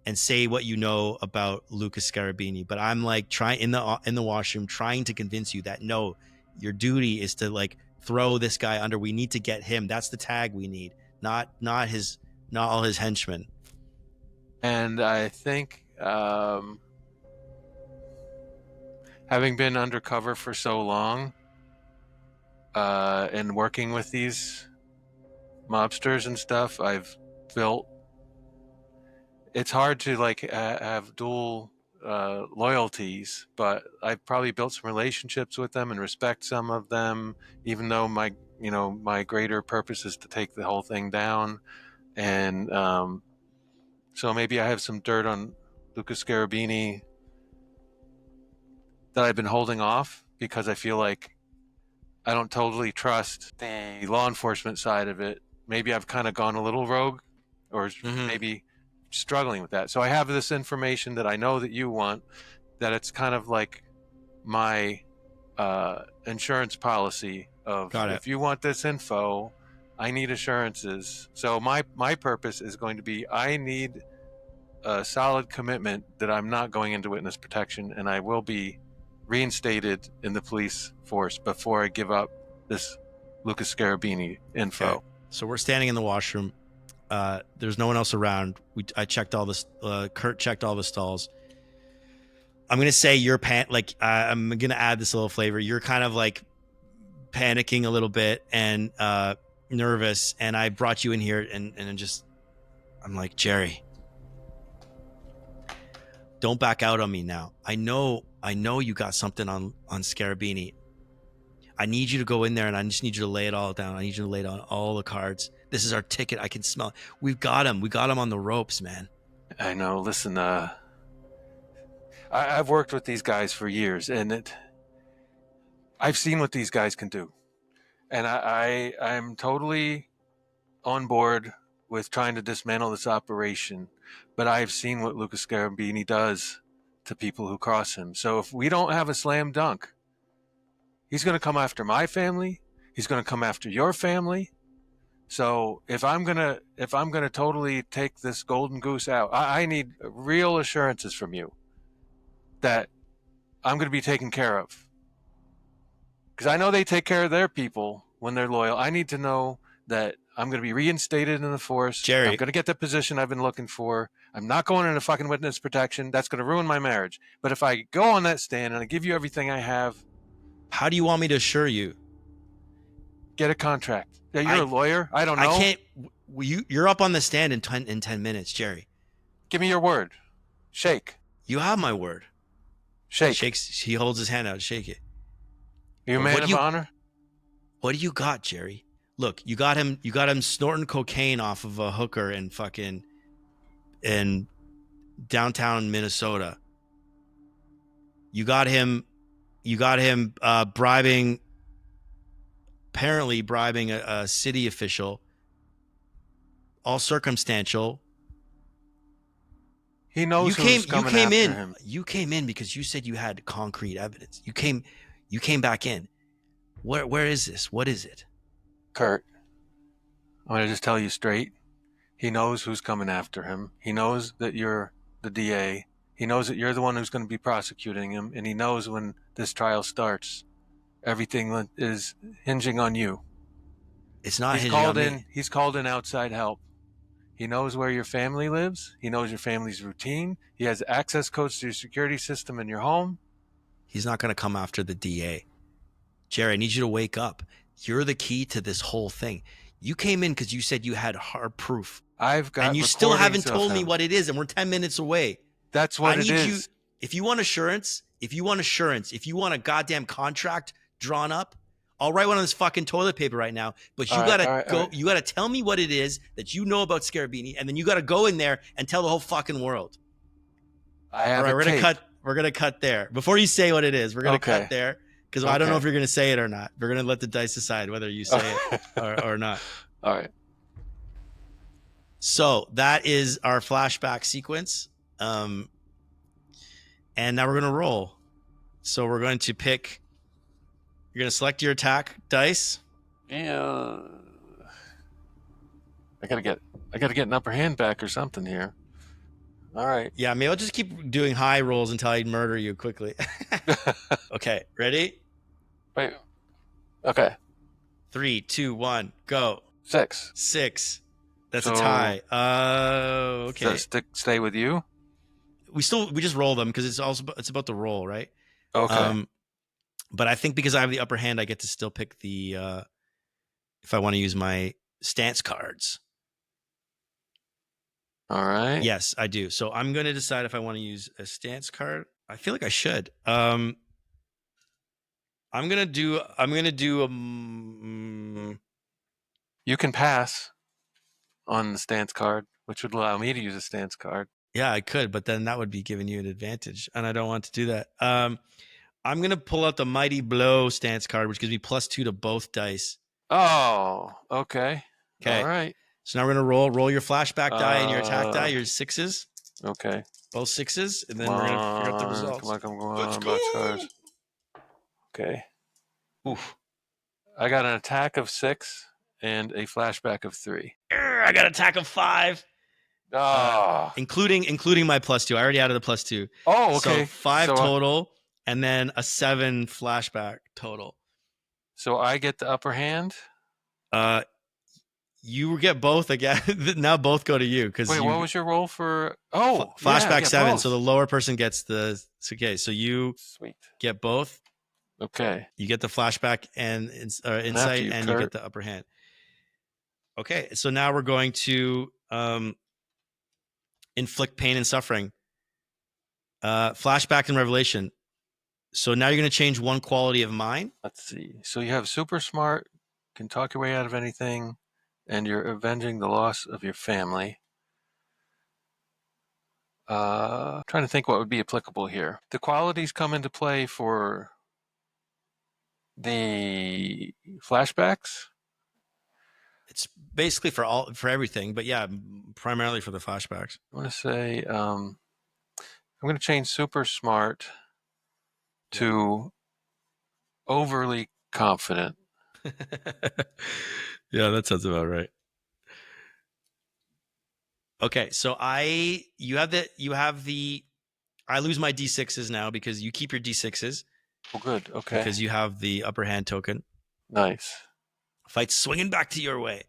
and say what you know about Lucas Scarabini. But I'm like trying in the washroom, trying to convince you that no, your duty is to like throw this guy under. We need to get him. That's the tag we need, not all his henchmen. And I think, having been undercover for so long, and working with these mobsters and stuff, I've built. It's hard to like have dual loyalties, but I've probably built some relationships with them and respect some of them, even though my greater purpose is to take the whole thing down. And so maybe I have some dirt on Lucas Scarabini that I've been holding off because I feel like I don't totally trust the law enforcement side of it. Maybe I've kind of gone a little rogue, or maybe struggling with that. So I have this information that I know that you want, that it's kind of like my insurance policy of, if you want this info, I need assurances. So my purpose is going to be, I need a solid commitment that I'm not going into witness protection, and I will be reinstated in the police force before I give up this Lucas Scarabini info. Okay. So we're standing in the washroom. There's no one else around. I checked all this. Kurt checked all the stalls. I'm gonna say you're I'm gonna add this little flavor. You're kind of like panicking a little bit and nervous. And I brought you in here, and I'm like, Jerry, don't back out on me now. I know you got something on Scarabini. I need you to go in there, and I just need you to lay it all down. I need you to lay down all the cards. This is our ticket. I can smell it. We've got him. We got him on the ropes, man. I know. Listen, I've worked with these guys for years, and I've seen what these guys can do. And I'm totally on board with trying to dismantle this operation, but I've seen what Lucas Scarabini does to people who cross him. So if we don't have a slam dunk, he's going to come after my family. He's going to come after your family. So if I'm gonna totally take this golden goose out, I need real assurances from you that I'm going to be taken care of. Because I know they take care of their people when they're loyal. I need to know that I'm going to be reinstated in the force. Jerry, I'm going to get the position I've been looking for. I'm not going into fucking witness protection. That's going to ruin my marriage. But if I go on that stand and I give you everything I have, how do you want me to assure you? Get a contract. Yeah, you're a lawyer. I don't know. I can't. You're up on the stand in 10 minutes, Jerry. Give me your word. Shake. You have my word. Shake. He holds his hand out. Shake it. Are you a man of honor? What do you got, Jerry? Look, you got him snorting cocaine off of a hooker in downtown Minnesota. You got him apparently bribing a city official. All circumstantial. He knows who's coming after him. You came in because you said you had concrete evidence. You came back in. Where is this? What is it? Kurt, I'm going to just tell you straight. He knows who's coming after him. He knows that you're the DA. He knows that you're the one who's going to be prosecuting him. And he knows when this trial starts, everything is hinging on you. It's not hinging on me. He's called in outside help. He knows where your family lives. He knows your family's routine. He has access codes to your security system in your home. He's not going to come after the DA. Jerry, I need you to wake up. You're the key to this whole thing. You came in because you said you had hard proof. I've got, and you still haven't told me what it is, and we're 10 minutes away. That's what it is. If you want assurance, if you want a goddamn contract drawn up, I'll write one on this fucking toilet paper right now. But you gotta you gotta tell me what it is that you know about Scarabini, and then you gotta go in there and tell the whole fucking world. I have. All right, we're gonna cut there. Before you say what it is, we're gonna cut there. because I don't know Okay. if you're going to say it or not. We're going to let the dice decide whether you say it or not. All right. So that is our flashback sequence. And now we're going to roll. So we're going to pick. You're going to select your attack dice. Yeah. I gotta get an upper hand back or something here. All right. Yeah, maybe I'll just keep doing high rolls until I murder you quickly. Okay, ready? Wait. Okay. 3, 2, 1, go. 6. 6. That's a So tie. Okay. does it stay with you? We just roll them because it's about the roll, right? Okay. But I think because I have the upper hand, I get to still pick the if I want to use my stance cards. All right. Yes, I do. So I'm going to decide if I want to use a stance card. I feel like I should. I'm gonna do. You can pass on the stance card, which would allow me to use a stance card. Yeah, I could, but then that would be giving you an advantage, and I don't want to do that. I'm gonna pull out the Mighty Blow stance card, which gives me +2 to both dice. Oh, okay. Okay. All right. So now we're gonna roll your flashback die and your attack die, your 6s. Okay. Both 6s, and then we're gonna figure out the results. Come on. Let's Box go. cards. Okay. Oof. I got an attack of 6 and a flashback of 3. I got attack of 5. Including my +2. I already added the +2. Oh, okay. So 5 total, and then a 7 flashback total. So I get the upper hand. You get both again. Now both go to you because. Wait, what was your roll for? Oh, flashback 7. Both. So the lower person gets the. Okay, so you get both. Okay. You get the flashback and insight, and you get the upper hand. Okay, so now we're going to inflict pain and suffering. Flashback and revelation. So now you're going to change one quality of mine. Let's see. So you have super smart, can talk your way out of anything, and you're avenging the loss of your family. Trying to think what would be applicable here. The qualities come into play for the flashbacks. It's basically for everything, but yeah, primarily for the flashbacks. I want to say I'm going to change super smart to overly confident. Yeah, that sounds about right. Okay, so I lose my D6s now because you keep your D6s. Oh, good. Okay. Because you have the upper hand token. Nice. Fight's swinging back to your way.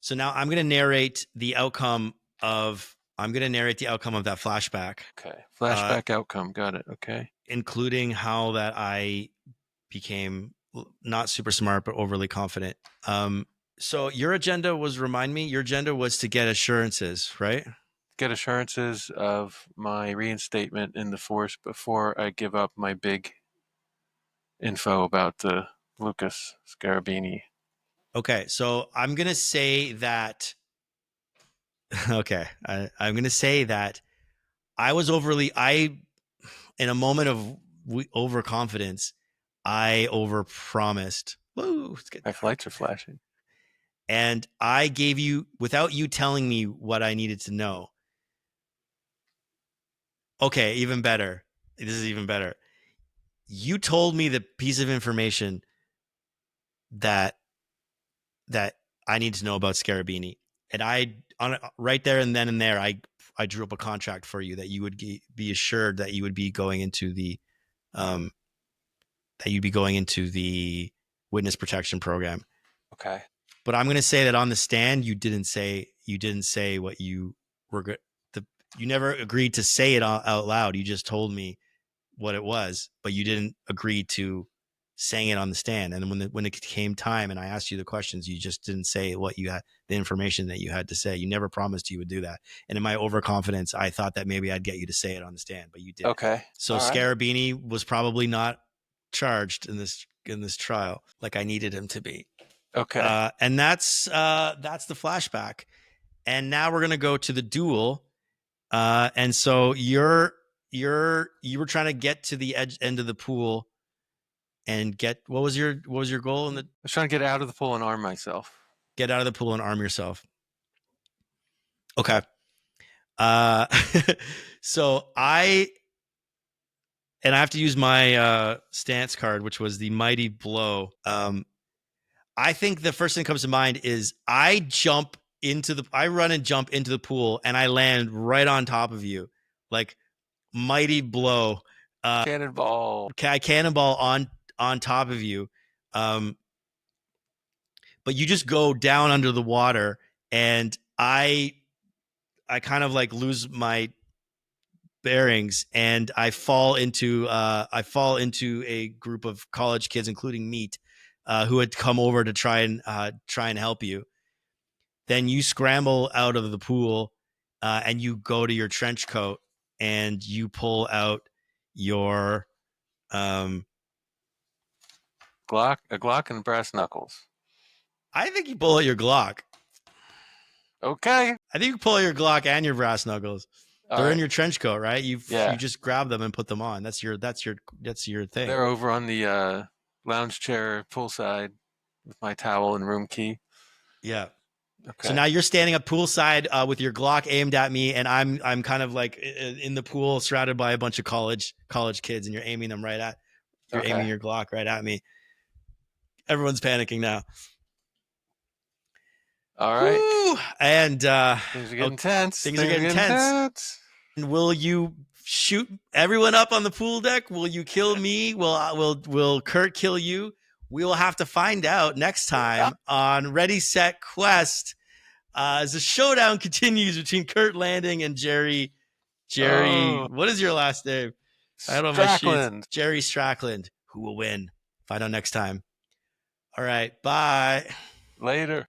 So now I'm going to narrate the outcome of that flashback. Okay. Flashback outcome. Got it. Okay. Including how that I became not super smart, but overly confident. So your agenda was to get assurances, right? Get assurances of my reinstatement in the force before I give up my big info about the Lucas Scarabini. Okay, so I'm going to say that. Okay, I'm going to say that I was in a moment of overconfidence, I overpromised. Woo! My flights are flashing. And I gave you, without you telling me what I needed to know. Okay, even better. This is even better. You told me the piece of information that I need to know about Scarabini, and right there and then and there, I drew up a contract for you that you would be assured that you would be going into the witness protection program. Okay. But I'm going to say that on the stand, you didn't say what you were good. You never agreed to say it out loud. You just told me what it was, but you didn't agree to saying it on the stand. And when it came time and I asked you the questions, you just didn't say what you had, the information that you had to say. You never promised you would do that. And in my overconfidence, I thought that maybe I'd get you to say it on the stand, but you didn't. Okay. So Scarabini was probably not charged in this trial like I needed him to be. Okay. And that's the flashback. And now we're gonna go to the duel. And so you were trying to get to the end of the pool, and get what was your goal in the I was trying to get out of the pool and arm myself. get out of the pool and arm yourself. Okay. Uh so I have to use my stance card, which was the mighty blow. I think the first thing that comes to mind is I run and jump into the pool and I land right on top of you. Like mighty blow. Cannonball. Cannonball on top of you. But you just go down under the water and I kind of like lose my bearings and I fall into a group of college kids, including Meat, who had come over to try and help you. Then you scramble out of the pool and you go to your trench coat and you pull out your a Glock and brass knuckles. I think you pull out your Glock. Okay. I think you pull out your Glock and your brass knuckles. They're in your trench coat, right? You just grab them and put them on. That's your thing. They're over on the lounge chair poolside with my towel and room key. Yeah. Okay. So now you're standing up poolside with your Glock aimed at me, and I'm kind of like in the pool, surrounded by a bunch of college kids, and you're aiming them aiming your Glock right at me. Everyone's panicking now. All right. Woo! And things are getting tense. Things are getting tense. And will you shoot everyone up on the pool deck? Will you kill me? Will Kurt kill you? We will have to find out next time on Ready, Set, Quest. As the showdown continues between Kurt Landing and Jerry. What is your last name? I don't know my sheets. Jerry Strackland. Who will win? Find out next time. All right. Bye. Later.